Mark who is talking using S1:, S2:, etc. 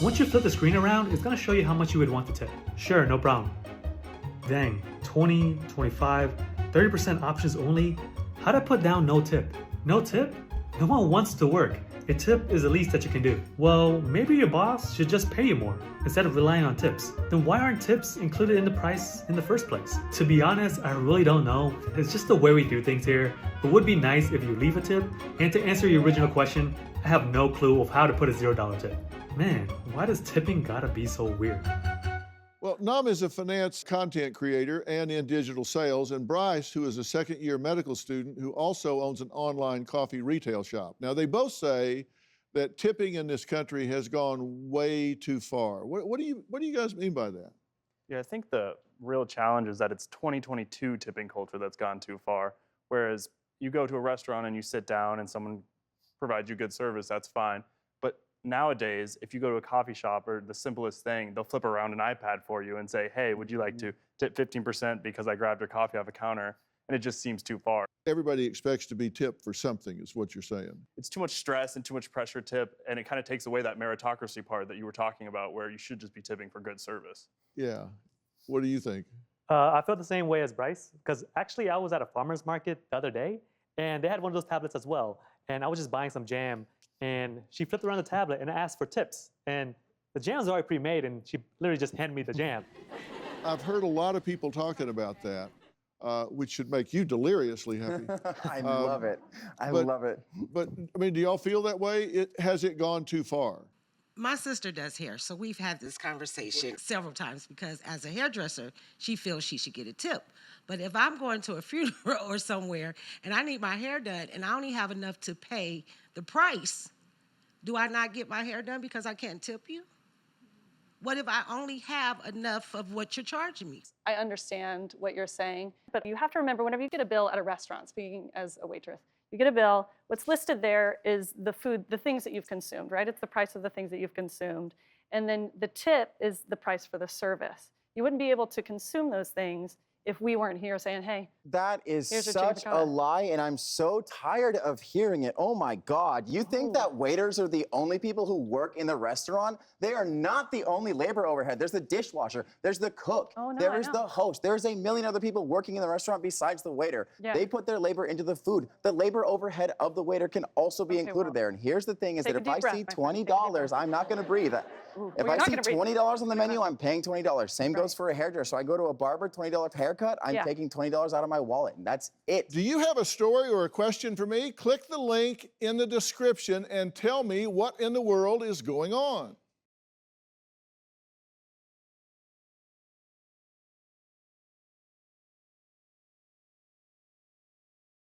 S1: Once you flip the screen around, it's gonna show you how much you would want to tip. Sure, no problem. Dang, 20, 25, 30% options only. How'd I put down no tip? No tip? No one wants to work. A tip is the least that you can do. Well, maybe your boss should just pay you more instead of relying on tips. Then why aren't tips included in the price in the first place? To be honest, I really don't know. It's just the way we do things here. It would be nice if you leave a tip. And to answer your original question, I have no clue of how to put a $0 tip. Man, why does tipping gotta be so weird?
S2: Well, Naam is a finance content creator and in digital sales, and Bryce, who is a second-year medical student who also owns an online coffee retail shop. Now, they both say that tipping in this country has gone way too far. What do you guys mean by that?
S3: Yeah, I think the real challenge is that it's 2022 tipping culture that's gone too far. Whereas you go to a restaurant and you sit down and someone provides you good service, that's fine. But nowadays, if you go to a coffee shop or the simplest thing, they'll flip around an iPad for you and say, hey, would you like to tip 15% because I grabbed your coffee off a counter? And it just seems too far.
S2: Everybody expects to be tipped for something, is what you're saying.
S3: It's too much stress and too much pressure to tip, and it kind of takes away that meritocracy part that you were talking about where you should just be tipping for good service.
S2: Yeah. What do you think?
S1: I felt the same way as Bryce, because actually I was at a farmer's market the other day, and they had one of those tablets as well. And I was just buying some jam, and she flipped around the tablet and asked for tips. And the jam was already pre-made, and she literally just handed me the jam.
S2: I've heard a lot of people talking about that, which should make you deliriously happy.
S4: I love it. I love it.
S2: But, I mean, do y'all feel that way? Has it gone too far?
S5: My sister does hair, so we've had this conversation several times because as a hairdresser, she feels she should get a tip. But if I'm going to a funeral or somewhere and I need my hair done and I only have enough to pay the price, do I not get my hair done because I can't tip you? What if I only have enough of what you're charging me?
S6: I understand what you're saying, but you have to remember whenever you get a bill at a restaurant, speaking as a waitress, you get a bill, what's listed there is the food, the things that you've consumed, right? It's the price of the things that you've consumed. And then the tip is the price for the service. You wouldn't be able to consume those things if we weren't here saying, hey,
S4: that is
S6: here's your
S4: such
S6: chicken
S4: a
S6: cutlet.
S4: lie, and I'm so tired of hearing it. Oh my God. You think that waiters are the only people who work in the restaurant? They are not the only labor overhead. There's the dishwasher, there's the cook,
S6: Oh, no,
S4: there
S6: I
S4: is
S6: know.
S4: the host, there's a million other people working in the restaurant besides the waiter.
S6: Yeah.
S4: They put their labor into the food. The labor overhead of the waiter can also be
S6: Okay,
S4: included
S6: well,
S4: there. And here's the thing is
S6: take
S4: that
S6: a
S4: if
S6: deep
S4: I
S6: breath,
S4: see
S6: my friend. Take a deep
S4: $20,
S6: breath.
S4: I'm not gonna breathe.
S6: Ooh,
S4: If
S6: well,
S4: I
S6: you're not
S4: see
S6: gonna breathe.
S4: $20 on the menu, I'm paying $20. Same goes
S6: Right.
S4: for a hairdresser. I go to a barber, $20 haircut, I'm
S6: Yeah.
S4: taking $20 out of my wallet, and that's it.
S2: Do you have a story or a question for me? Click the link in the description and tell me what in the world is going on.